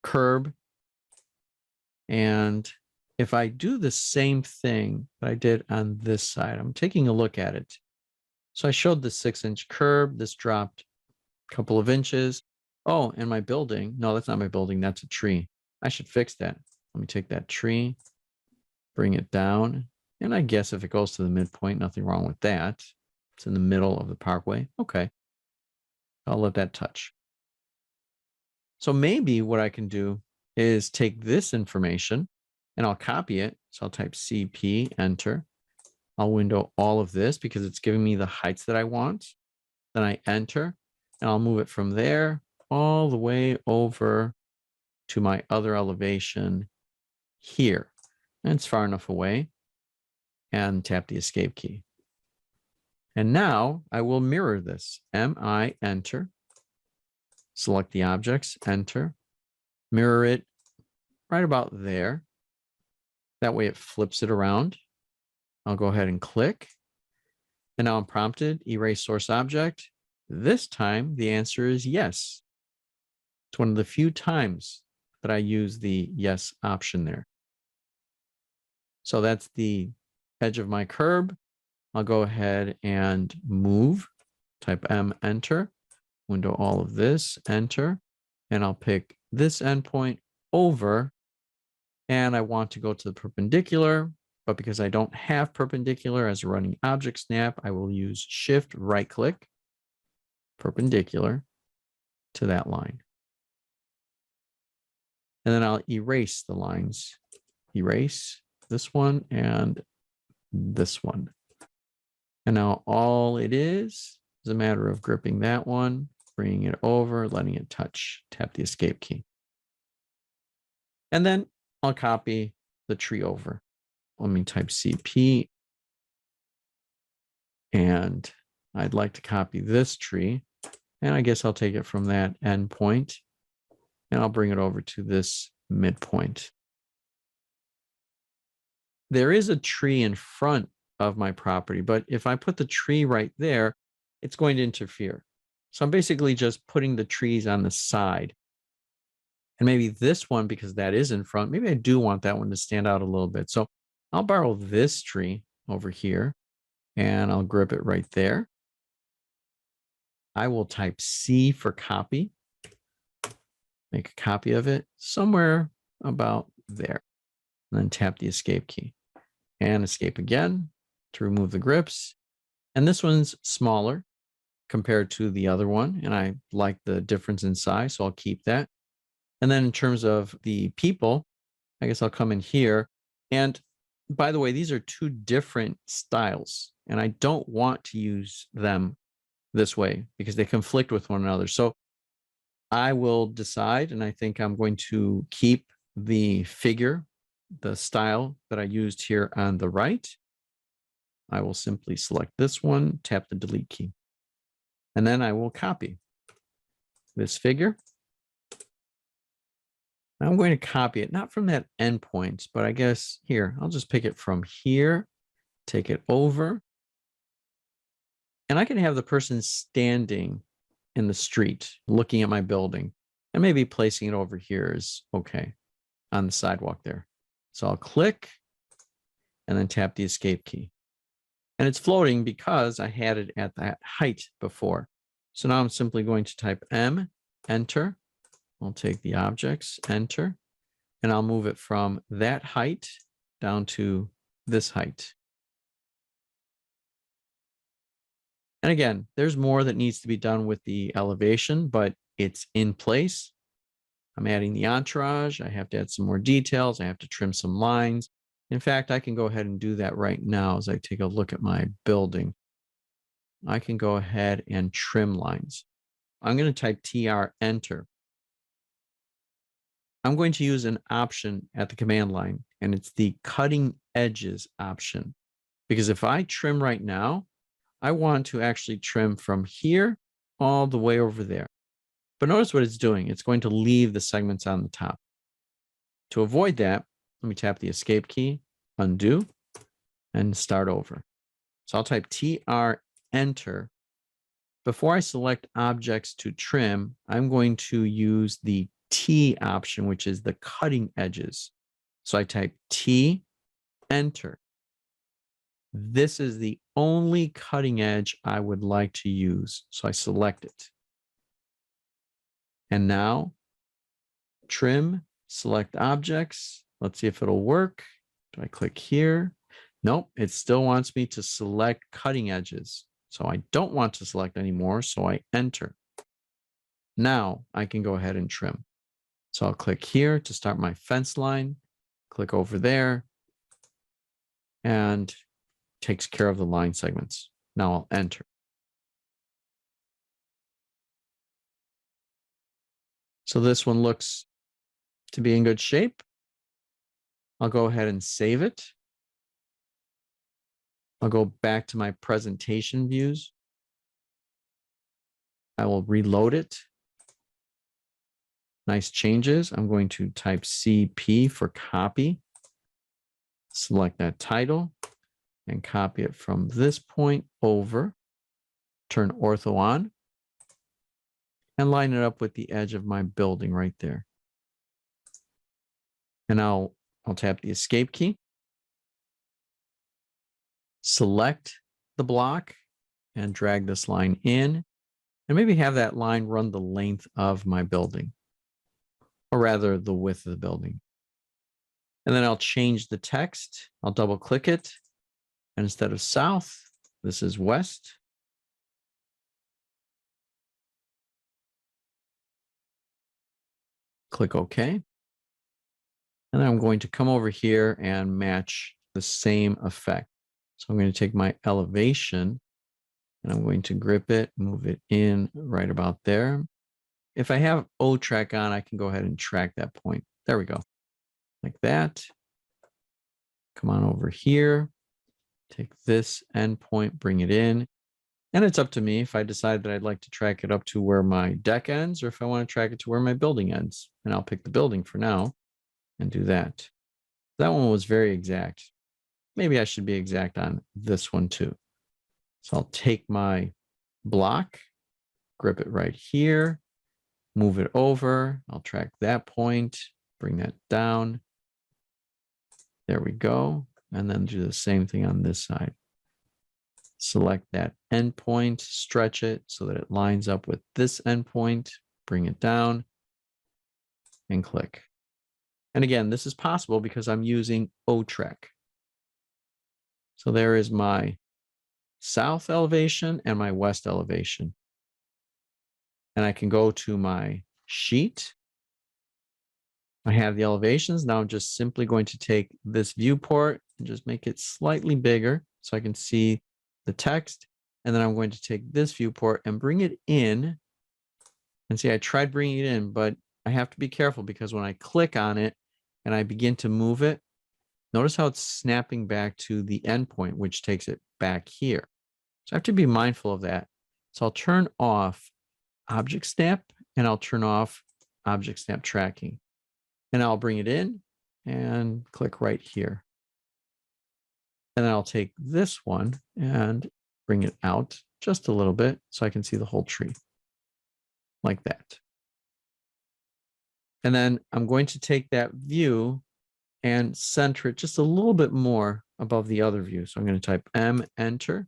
curb. And if I do the same thing that I did on this side, I'm taking a look at it. So I showed the 6-inch curb. This dropped a couple of inches. Oh, and my building. No, that's not my building. That's a tree. I should fix that. Let me take that tree, bring it down. And I guess if it goes to the midpoint, nothing wrong with that. It's in the middle of the parkway. Okay. I'll let that touch. So maybe what I can do is take this information and I'll copy it. So I'll type CP, enter. I'll window all of this because it's giving me the heights that I want. Then I enter and I'll move it from there all the way over to my other elevation here. And it's far enough away, and tap the escape key. And now I will mirror this. MI, enter. Select the objects, enter. Mirror it right about there. That way it flips it around. I'll go ahead and click. And now I'm prompted, erase source object. This time the answer is yes. It's one of the few times that I use the yes option there. So that's the edge of my curb. I'll go ahead and move, type M, enter, window all of this, enter, and I'll pick this endpoint over, and I want to go to the perpendicular, but because I don't have perpendicular as a running object snap, I will use Shift right click, perpendicular to that line. And then I'll erase the lines, erase this one and this one. And now all it is a matter of gripping that one, bringing it over, letting it touch, tap the escape key. And then I'll copy the tree over. Let me type CP. And I'd like to copy this tree. And I guess I'll take it from that endpoint and I'll bring it over to this midpoint. There is a tree in front of my property, but if I put the tree right there, it's going to interfere. So I'm basically just putting the trees on the side. And maybe this one, because that is in front, maybe I do want that one to stand out a little bit. So I'll borrow this tree over here and I'll grip it right there. I will type C for copy. Make a copy of it somewhere about there. And then tap the escape key. And escape again to remove the grips. And this one's smaller compared to the other one. And I like the difference in size, so I'll keep that. And then in terms of the people, I guess I'll come in here. And by the way, these are two different styles. And I don't want to use them this way because they conflict with one another. So I will decide, and I think I'm going to keep the figure, the style that I used here on the right. I will simply select this one, tap the delete key. And then I will copy this figure. I'm going to copy it, not from that endpoint, but I guess here, I'll just pick it from here, take it over, and I can have the person standing in the street looking at my building, and maybe placing it over here is okay on the sidewalk there. So I'll click and then tap the escape key. And it's floating because I had it at that height before. So now I'm simply going to type M, enter. I'll take the objects, enter, and I'll move it from that height down to this height. And again, there's more that needs to be done with the elevation, but it's in place. I'm adding the entourage. I have to add some more details. I have to trim some lines. In fact, I can go ahead and do that right now as I take a look at my building. I can go ahead and trim lines. I'm going to type TR, enter. I'm going to use an option at the command line, and it's the cutting edges option. Because if I trim right now, I want to actually trim from here all the way over there. But notice what it's doing. It's going to leave the segments on the top. To avoid that, let me tap the escape key, undo, and start over. So I'll type TR, enter. Before I select objects to trim, I'm going to use the T option, which is the cutting edges. So I type T, enter. This is the only cutting edge I would like to use. So I select it. And now trim, select objects. Let's see if it'll work. Do I click here? Nope, it still wants me to select cutting edges. So I don't want to select anymore, so I enter. Now I can go ahead and trim. So I'll click here to start my fence line, click over there, and takes care of the line segments. Now I'll enter. So this one looks to be in good shape. I'll go ahead and save it. I'll go back to my presentation views. I will reload it. Nice changes. I'm going to type CP for copy. Select that title and copy it from this point over. Turn ortho on and line it up with the edge of my building right there. And I'll tap the escape key. Select the block and drag this line in, and maybe have that line run the length of my building, or rather the width of the building. And then I'll change the text. I'll double click it. And instead of south, this is west. Click OK. And then I'm going to come over here and match the same effect. So I'm going to take my elevation and I'm going to grip it, move it in right about there. If I have O track on, I can go ahead and track that point. There we go. Like that. Come on over here. Take this endpoint, bring it in. And it's up to me if I decide that I'd like to track it up to where my deck ends or if I want to track it to where my building ends. And I'll pick the building for now and do that. That one was very exact. Maybe I should be exact on this one too. So I'll take my block, grip it right here, move it over. I'll track that point, bring that down. There we go. And then do the same thing on this side. Select that endpoint, stretch it so that it lines up with this endpoint, bring it down, and click. And again, this is possible because I'm using O-Track. So there is my south elevation and my west elevation. And I can go to my sheet. I have the elevations. Now I'm just simply going to take this viewport and just make it slightly bigger so I can see the text. And then I'm going to take this viewport and bring it in. And see, I tried bringing it in, but I have to be careful because when I click on it and I begin to move it, notice how it's snapping back to the endpoint, which takes it back here. So I have to be mindful of that. So I'll turn off object snap and I'll turn off object snap tracking. And I'll bring it in and click right here. And then I'll take this one and bring it out just a little bit so I can see the whole tree like that. And then I'm going to take that view and center it just a little bit more above the other view. So I'm going to type M, enter,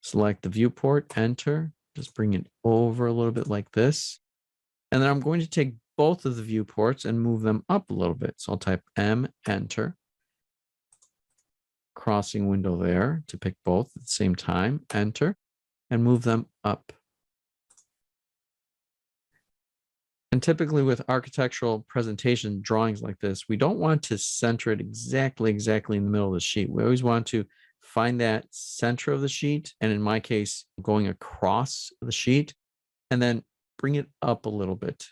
select the viewport, enter, just bring it over a little bit like this. And then I'm going to take both of the viewports and move them up a little bit. So I'll type M, enter, crossing window there to pick both at the same time, enter, and move them up. And typically with architectural presentation drawings like this, we don't want to center it exactly in the middle of the sheet. We always want to find that center of the sheet, and in my case, going across the sheet, and then bring it up a little bit.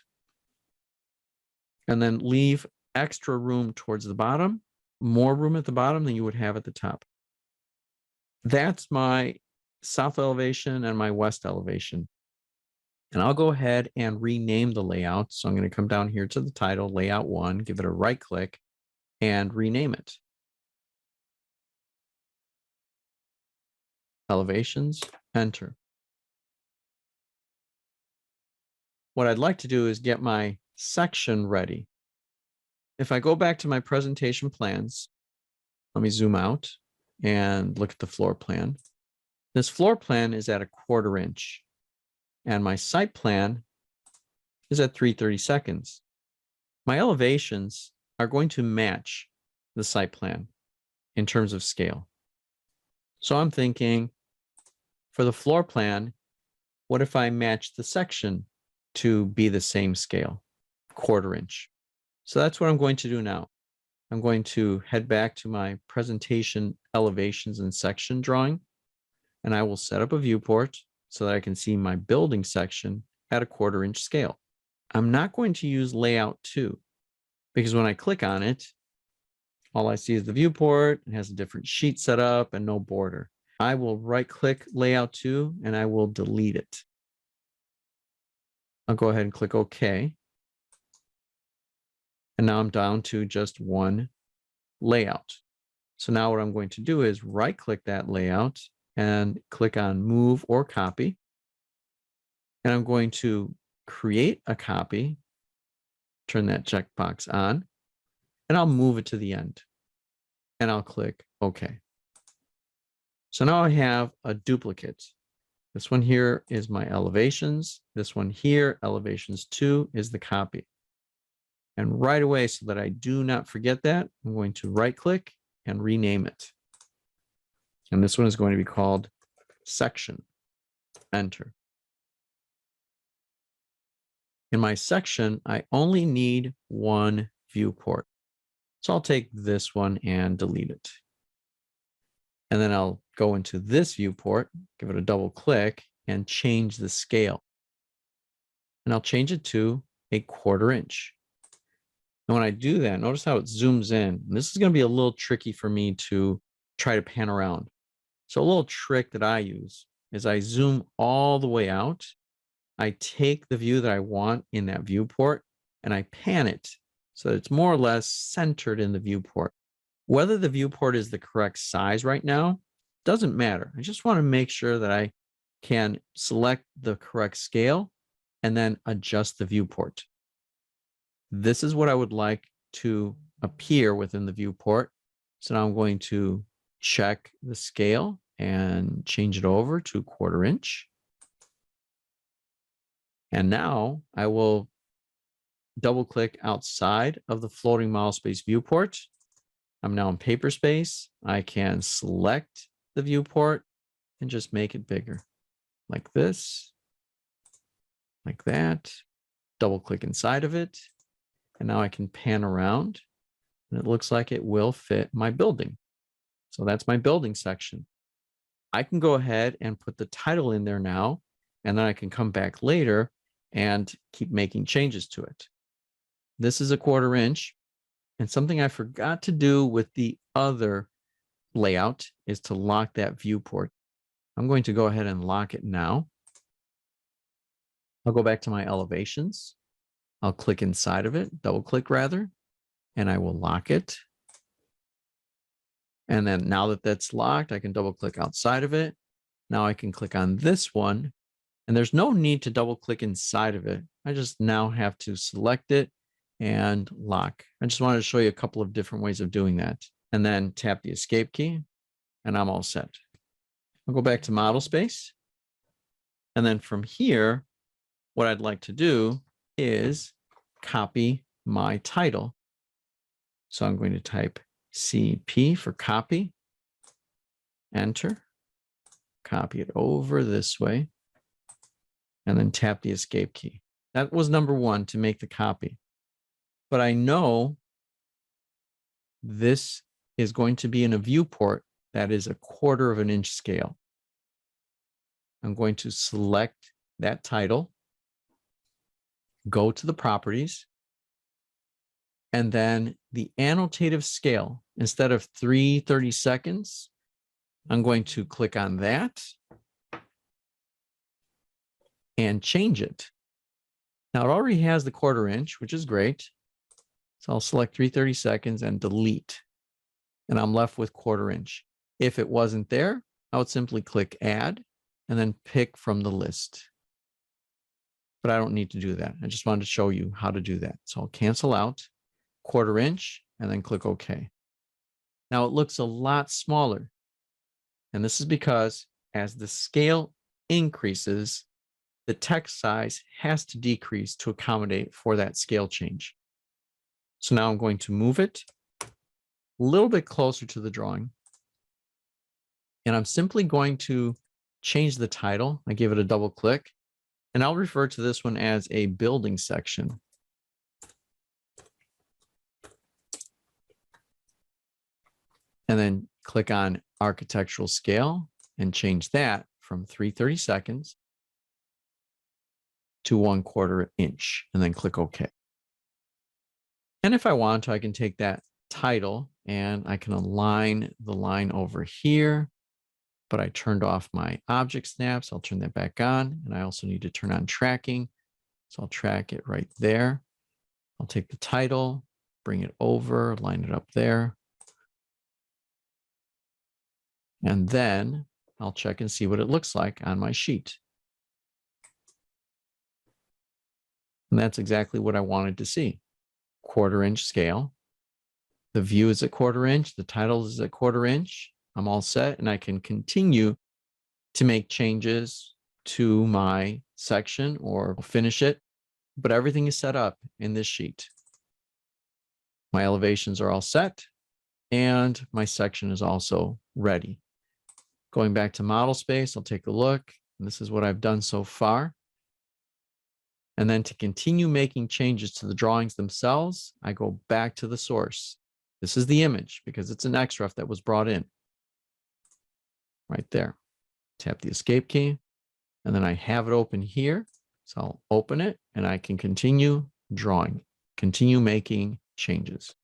And then leave extra room towards the bottom, more room at the bottom than you would have at the top. That's my south elevation and my west elevation. And I'll go ahead and rename the layout. So I'm going to come down here to the title, layout 1, give it a right click and rename it. Elevations, enter. What I'd like to do is get my section ready. If I go back to my presentation plans, let me zoom out and look at the floor plan. This floor plan is at 1/4 inch. And my site plan is at 3/32. My elevations are going to match the site plan in terms of scale. So I'm thinking for the floor plan, what if I match the section to be the same scale, 1/4 inch? So that's what I'm going to do now. I'm going to head back to my presentation elevations and section drawing, and I will set up a viewport so that I can see my building section at 1/4 inch scale. I'm not going to use layout 2 because when I click on it, all I see is the viewport. It has a different sheet set up and no border. I will right click layout 2 and I will delete it. I'll go ahead and click OK. And now I'm down to just one layout. So now what I'm going to do is right click that layout and click on move or copy. And I'm going to create a copy, turn that checkbox on, and I'll move it to the end. And I'll click OK. So now I have a duplicate. This one here is my elevations. This one here, elevations 2, is the copy. And right away, so that I do not forget that, I'm going to right click and rename it. And this one is going to be called section. Enter. In my section, I only need one viewport. So I'll take this one and delete it. And then I'll go into this viewport, give it a double click, and change the scale. And I'll change it to 1/4 inch. And when I do that, notice how it zooms in. And this is going to be a little tricky for me to try to pan around. So a little trick that I use is I zoom all the way out. I take the view that I want in that viewport and I pan it so that it's more or less centered in the viewport. Whether the viewport is the correct size right now doesn't matter. I just want to make sure that I can select the correct scale and then adjust the viewport. This is what I would like to appear within the viewport. So now I'm going to check the scale and change it over to 1/4 inch. And now I will double click outside of the floating model space viewport. I'm now in paper space. I can select the viewport and just make it bigger like this, like that. Double click inside of it. And now I can pan around and it looks like it will fit my building. So that's my building section. I can go ahead and put the title in there now, and then I can come back later and keep making changes to it. This is 1/4 inch. And something I forgot to do with the other layout is to lock that viewport. I'm going to go ahead and lock it now. I'll go back to my elevations. I'll click inside of it, double click rather, and I will lock it. And then now that that's locked, I can double click outside of it. Now I can click on this one, and there's no need to double click inside of it. I just now have to select it and lock. I just wanted to show you a couple of different ways of doing that. And then tap the escape key, and I'm all set. I'll go back to model space. And then from here, what I'd like to do is copy my title. So I'm going to type CP for copy, enter, copy it over this way, and then tap the escape key. That was number one, to make the copy. But I know this is going to be in a viewport that is 1/4 of an inch scale. I'm going to select that title, go to the properties, and then the annotative scale, instead of 3/32, I'm going to click on that and change it. Now it already has the 1/4 inch, which is great. So I'll select 3/32 and delete, and I'm left with 1/4 inch. If it wasn't there, I would simply click add and then pick from the list. But I don't need to do that. I just wanted to show you how to do that. So I'll cancel out 1/4 inch and then click OK. Now it looks a lot smaller. And this is because as the scale increases, the text size has to decrease to accommodate for that scale change. So now I'm going to move it a little bit closer to the drawing. And I'm simply going to change the title. I give it a double click, and I'll refer to this one as a building section. And then click on architectural scale and change that from 3/32 to 1/4 inch, and then click OK. And if I want to, I can take that title and I can align the line over here, but I turned off my object snaps. I'll turn that back on, and I also need to turn on tracking. So I'll track it right there. I'll take the title, bring it over, line it up there. And then I'll check and see what it looks like on my sheet. And that's exactly what I wanted to see. 1/4 inch scale. The view is at 1/4 inch. The title is at 1/4 inch. I'm all set, and I can continue to make changes to my section or finish it. But everything is set up in this sheet. My elevations are all set, and my section is also ready. Going back to model space, I'll take a look. And this is what I've done so far. And then to continue making changes to the drawings themselves, I go back to the source. This is the image because it's an XREF that was brought in. Right there. Tap the escape key, and then I have it open here. So I'll open it, and I can continue drawing, continue making changes.